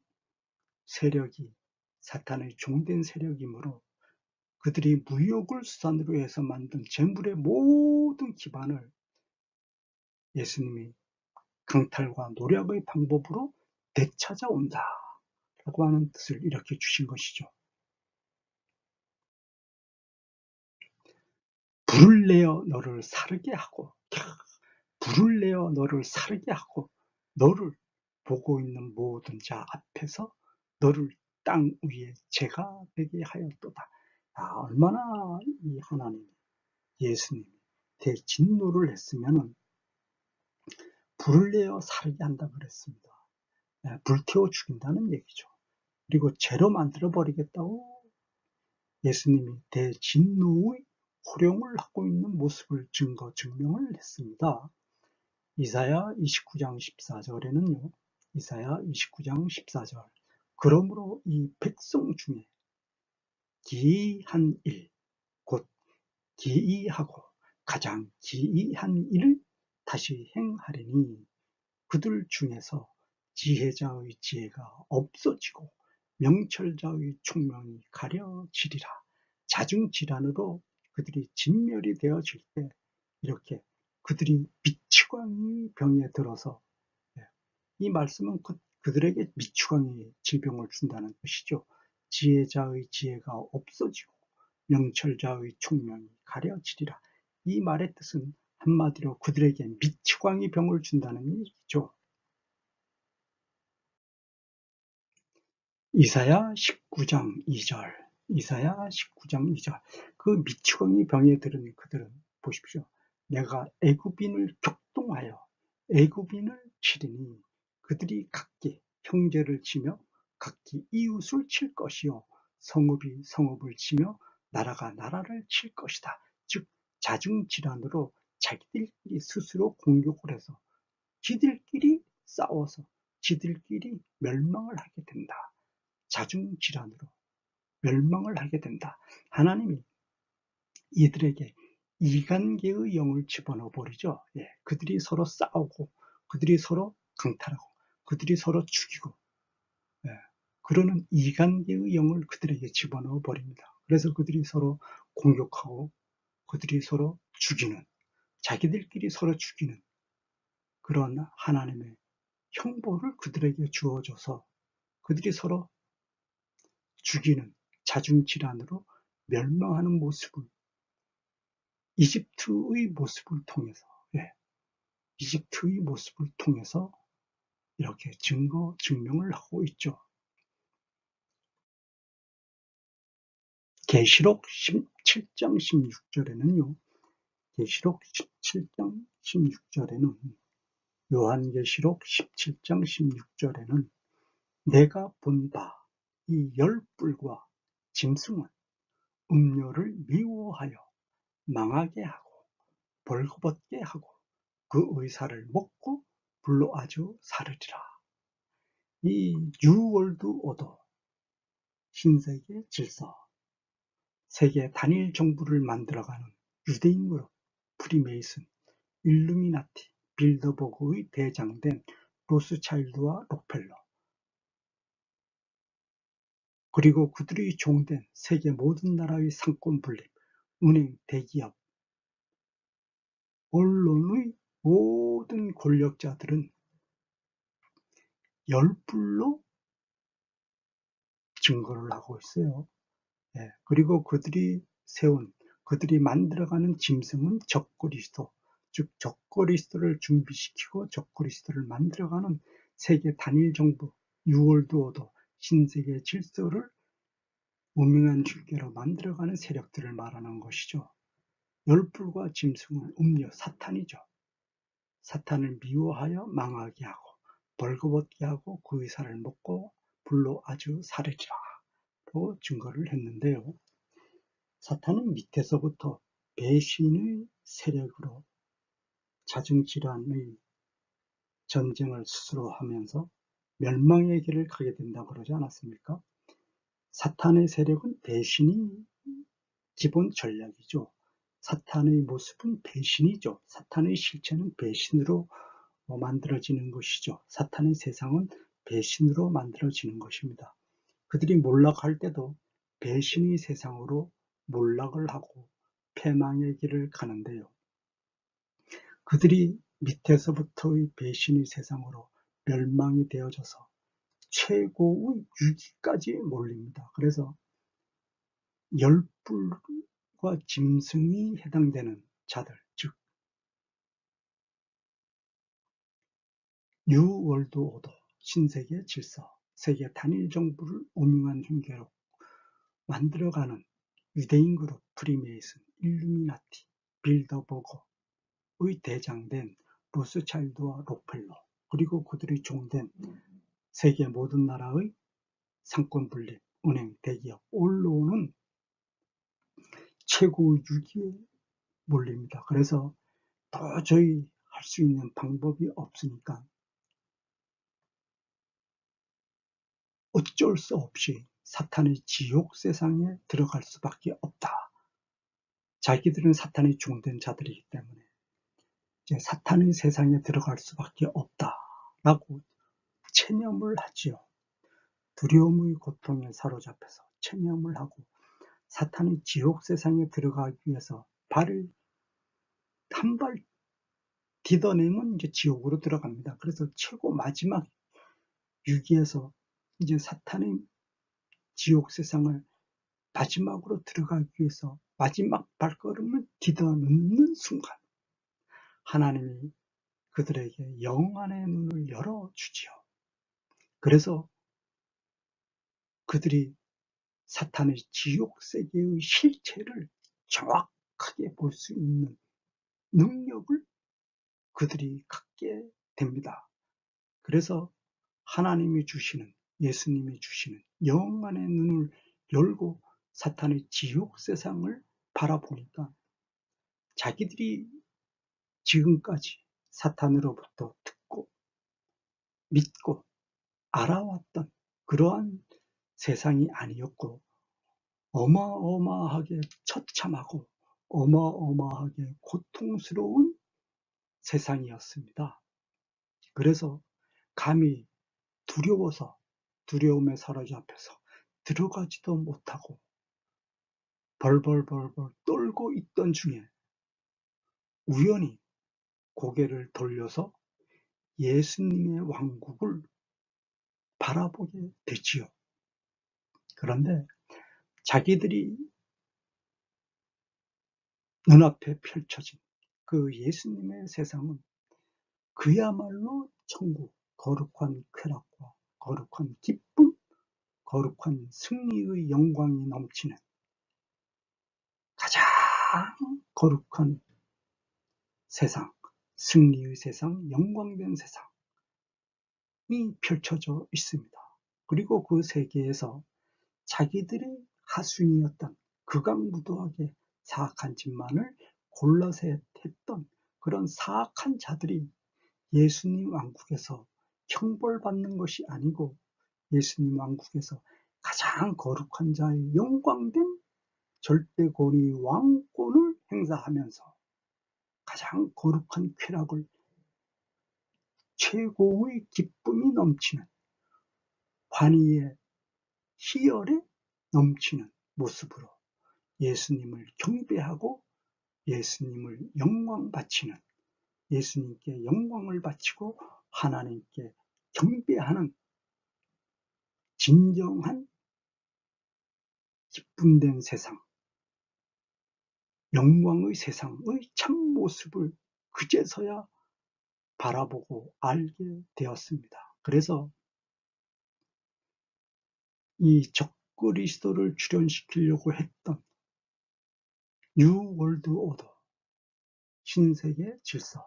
세력이 사탄의 종된 세력이므로 그들이 무역을 수단으로 해서 만든 재물의 모든 기반을 예수님이 강탈과 노력의 방법으로 되찾아온다 라고 하는 뜻을 이렇게 주신 것이죠. 불을 내어 너를 사르게 하고, 불을 내어 너를 사르게 하고, 너를 보고 있는 모든 자 앞에서 너를 땅 위에 재가 되게 하였도다. 얼마나 이 하나님, 예수님이 대진노를 했으면은 불을 내어 사르게 한다 그랬습니다. 불태워 죽인다는 얘기죠. 그리고 죄로 만들어 버리겠다고 예수님이 대진노의 호령을 하고 있는 모습을 증명을 했습니다. 이사야 29장 14절에는요. 이사야 29장 14절. 그러므로 이 백성 중에 기이한 일, 곧 기이하고 가장 기이한 일을 다시 행하리니 그들 중에서 지혜자의 지혜가 없어지고 명철자의 총명이 가려지리라. 자중질환으로 그들이 진멸이 되어질 때 이렇게 그들이 미치광이 병에 들어서, 이 말씀은 그들에게 미치광이 질병을 준다는 뜻이죠. 지혜자의 지혜가 없어지고 명철자의 총명이 가려지리라. 이 말의 뜻은 한마디로 그들에게 미치광이 병을 준다는 얘기죠. 이사야 19장 2절, 이사야 19장 2절. 그 미치광이 병에 들은 그들은 보십시오. 내가 애굽인을 격동하여 애굽인을 치리니 그들이 각기 형제를 치며 각기 이웃을 칠 것이요 성읍이 성읍을 치며 나라가 나라를 칠 것이다. 즉 자중질환으로 자기들끼리 스스로 공격을 해서 지들끼리 싸워서 지들끼리 멸망을 하게 된다. 자중질환으로 멸망을 하게 된다. 하나님이 이들에게 이간계의 영을 집어넣어 버리죠. 그들이 서로 싸우고 그들이 서로 강탈하고 그들이 서로 죽이고, 그러는 이간계의 영을 그들에게 집어넣어 버립니다. 그래서 그들이 서로 공격하고 그들이 서로 죽이는, 자기들끼리 서로 죽이는 그런 하나님의 형벌을 그들에게 주어줘서 그들이 서로 죽이는 자중질환으로 멸망하는 모습을 이집트의 모습을 통해서, 이집트의 모습을 통해서 이렇게 증명을 하고 있죠. 계시록 17장 16절에는요. 계시록 17장 16절에는 요한계시록 17장 16절에는 내가 본 바 이 열불과 짐승은 음료를 미워하여 망하게 하고 벌거벗게 하고 그 의사를 먹고 불로 아주 사르리라. 이 뉴월드 오더, 신세계 질서, 세계 단일 정부를 만들어가는 유대인 그룹, 프리메이슨, 일루미나티, 빌더버그의 대장된 로스차일드와 록펠러, 그리고 그들의 종된 세계 모든 나라의 상권 분립, 은행, 대기업, 언론의 모든 권력자들은 열불로 증거를 하고 있어요. 예, 그리고 그들이 만들어가는 짐승은 적그리스도, 즉 적그리스도를 준비시키고 적그리스도를 만들어가는 세계 단일 정부, 뉴월드 오더, 신세계 질서를 무명한 줄기로 만들어가는 세력들을 말하는 것이죠. 열불과 짐승은 음료, 사탄이죠. 사탄을 미워하여 망하게 하고 벌거벗게 하고 그 의사를 먹고 불로 아주 사르리라고 증거를 했는데요. 사탄은 밑에서부터 배신의 세력으로 자중질환의 전쟁을 스스로 하면서 멸망의 길을 가게 된다고 그러지 않았습니까? 사탄의 세력은 배신이 기본 전략이죠. 사탄의 모습은 배신이죠. 사탄의 실체는 배신으로 만들어지는 것이죠. 사탄의 세상은 배신으로 만들어지는 것입니다. 그들이 몰락할 때도 배신의 세상으로 몰락을 하고 패망의 길을 가는데요. 그들이 밑에서부터의 배신의 세상으로 멸망이 되어져서 최고의 위기까지 몰립니다. 그래서 열불과 짐승이 해당되는 자들, 즉 뉴 월드 오더, 신세계 질서, 세계 단일 정부를 오명한 흉계로 만들어가는 유대인 그룹 프리메이슨, 일루미나티, 빌더버거의 대장된 로스차일드와 록펠러, 그리고 그들이 종된 세계 모든 나라의 상권 분립, 은행, 대기업, 올로는 최고의 위기에 몰립니다. 그래서 도저히 할 수 있는 방법이 없으니까 어쩔 수 없이 사탄의 지옥 세상에 들어갈 수밖에 없다. 자기들은 사탄의 종된 자들이기 때문에 이제 사탄의 세상에 들어갈 수밖에 없다라고 체념을 하지요. 두려움의 고통에 사로잡혀서 체념을 하고 사탄의 지옥 세상에 들어가기 위해서 발을 한 발 디뎌내면 이제 지옥으로 들어갑니다. 그래서 최고 마지막 위기에서 이제 사탄의 지옥 세상을 마지막으로 들어가기 위해서 마지막 발걸음을 디뎌놓는 순간 하나님이 그들에게 영안의 눈을 열어주지요. 그래서 그들이 사탄의 지옥 세계의 실체를 정확하게 볼 수 있는 능력을 그들이 갖게 됩니다. 그래서 하나님이 주시는, 예수님이 주시는 영안의 눈을 열고 사탄의 지옥 세상을 바라보니까 자기들이 지금까지 사탄으로부터 듣고 믿고 알아왔던 그러한 세상이 아니었고 어마어마하게 처참하고 어마어마하게 고통스러운 세상이었습니다. 그래서 감히 두려워서 두려움에 사로잡혀서 들어가지도 못하고 벌벌벌벌 떨고 있던 중에 우연히 고개를 돌려서 예수님의 왕국을 바라보게 되지요. 그런데 자기들이 눈앞에 펼쳐진 그 예수님의 세상은 그야말로 천국, 거룩한 쾌락과 거룩한 기쁨, 거룩한 승리의 영광이 넘치는 가장 거룩한 세상, 승리의 세상, 영광된 세상이 펼쳐져 있습니다. 그리고 그 세계에서 자기들의 하순이었던 극악무도하게 사악한 짓만을 골라서 했던 그런 사악한 자들이 예수님 왕국에서 형벌받는 것이 아니고 예수님 왕국에서 가장 거룩한 자의 영광된 절대 권위 왕권을 행사하면서 가장 거룩한 쾌락을 최고의 기쁨이 넘치는 환희의 희열에 넘치는 모습으로 예수님을 경배하고 예수님을 영광 바치는 예수님께 영광을 바치고 하나님께 경배하는 진정한 기쁨된 세상, 영광의 세상의 참모습을 그제서야 바라보고 알게 되었습니다. 그래서 이 적그리스도를 출현시키려고 했던 뉴 월드 오더, 신세계 질서,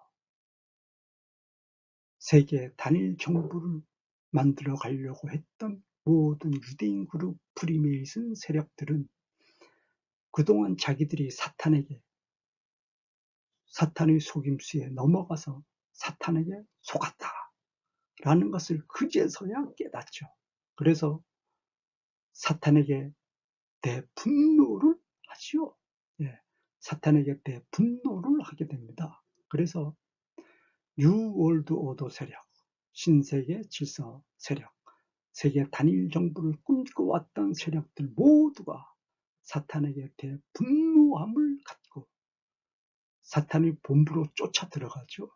세계 단일 정부를 만들어 가려고 했던 모든 유대인 그룹 프리메이슨 세력들은 그동안 자기들이 사탄의 속임수에 넘어가서 사탄에게 속았다라는 것을 그제서야 깨닫죠. 그래서 사탄에게 대분노를 하지요. 예, 사탄에게 대분노를 하게 됩니다. 그래서 뉴 월드 오더 세력, 신세계 질서 세력, 세계 단일 정부를 꿈꿔왔던 세력들 모두가 사탄에게 대분노함을 갖고 사탄의 본부로 쫓아 들어가죠.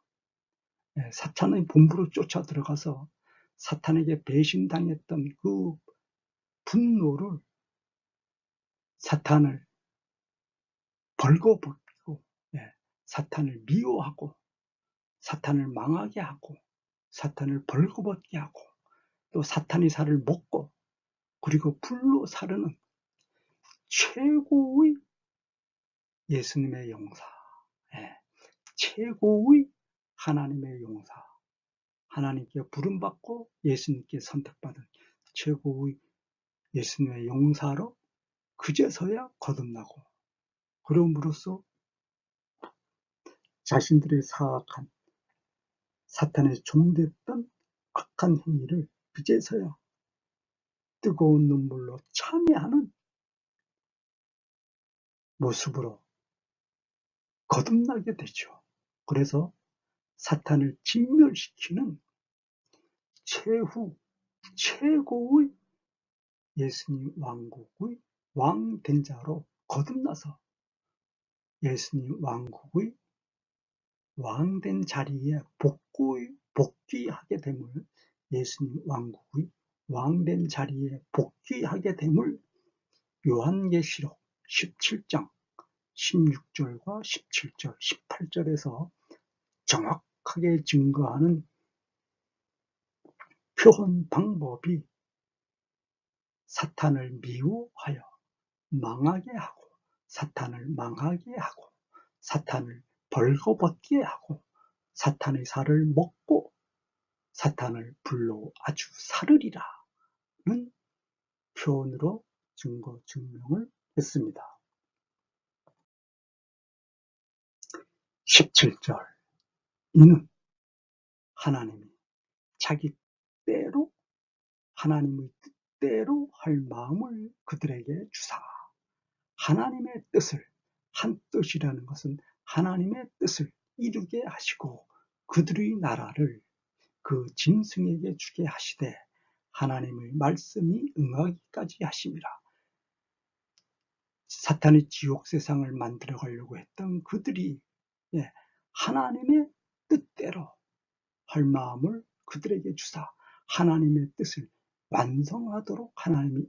예, 사탄의 본부로 쫓아 들어가서 사탄에게 배신당했던 그 분노를 사탄을 벌거벗기고, 예, 사탄을 미워하고 사탄을 망하게 하고 사탄을 벌거벗게 하고 또 사탄의 살을 먹고 그리고 불로 사르는 최고의 예수님의 용사, 예, 최고의 하나님의 용사, 하나님께 부름받고 예수님께 선택받은 최고의 예수님의 용사로 그제서야 거듭나고 그럼으로써 자신들의 사악한 사탄의 종됐던 악한 행위를 그제서야 뜨거운 눈물로 참회하는 모습으로 거듭나게 되죠. 그래서 사탄을 진멸시키는 최고의 예수님 왕국의 왕된 자로 거듭나서 예수님 왕국의 왕된 자리에 복귀하게 됨을, 예수님 왕국의 왕된 자리에 복귀하게 됨을 요한계시록 17장 16절과 17절, 18절에서 정확하게 증거하는 표현 방법이 사탄을 미워하여 망하게 하고 사탄을 망하게 하고 사탄을 벌거벗게 하고 사탄의 살을 먹고 사탄을 불로 아주 사르리라는 표현으로 증거 증명을 했습니다. 17절, 이는 하나님이 자기 때로 하나님의 뜻대로 할 마음을 그들에게 주사, 하나님의 뜻을, 한 뜻이라는 것은 하나님의 뜻을 이루게 하시고 그들의 나라를 그 짐승에게 주게 하시되 하나님의 말씀이 응하기까지 하심이라. 사탄의 지옥 세상을 만들어 가려고 했던 그들이 하나님의 뜻대로 할 마음을 그들에게 주사 하나님의 뜻을 완성하도록 하나님이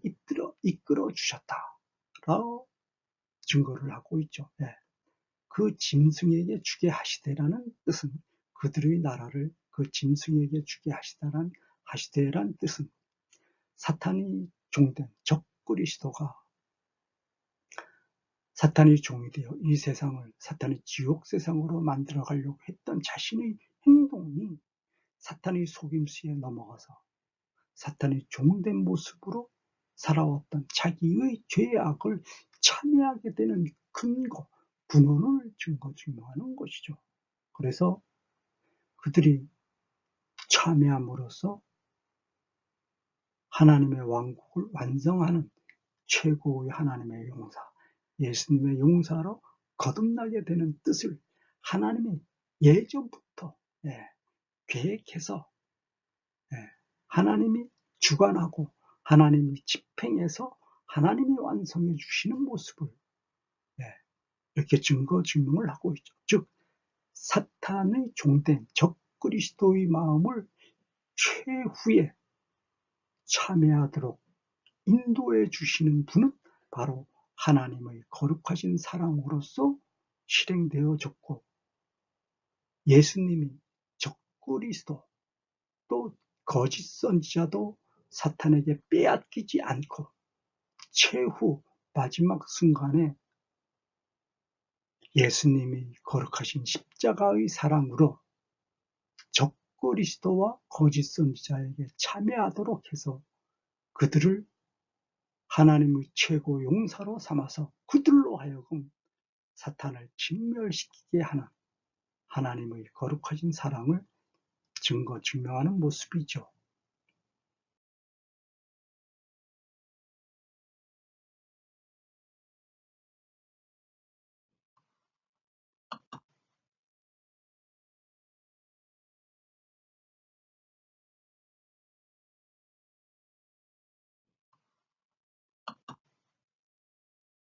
이끌어 주셨다라고 증거를 하고 있죠. 그 짐승에게 주게 하시되라는 뜻은 그들의 나라를 그 짐승에게 주게 하시되란 뜻은 사탄이 종된 적그리스도가 사탄의 종이 되어 이 세상을 사탄의 지옥 세상으로 만들어 가려고 했던 자신의 행동이 사탄의 속임수에 넘어가서 사탄의 종된 모습으로 살아왔던 자기의 죄악을 참회하게 되는 근거, 분원을 증거하는 것이죠. 그래서 그들이 참회함으로써 하나님의 왕국을 완성하는 최고의 하나님의 용사, 예수님의 용사로 거듭나게 되는 뜻을 하나님이 예전부터 계획해서 하나님이 주관하고 하나님이 집행해서 하나님이 완성해 주시는 모습을 이렇게 증명을 하고 있죠. 즉 사탄의 종된 적그리스도의 마음을 최후에 참여하도록 인도해 주시는 분은 바로 하나님의 거룩하신 사랑으로서 실행되어졌고, 예수님이 적그리스도 또 거짓 선지자도 사탄에게 빼앗기지 않고 최후 마지막 순간에 예수님이 거룩하신 십자가의 사랑으로 적그리스도와 거짓 선지자에게 참여하도록 해서 그들을 하나님의 최고 용사로 삼아서 그들로 하여금 사탄을 진멸시키게 하는 하나님의 거룩하신 사랑을 증거증명하는 모습이죠.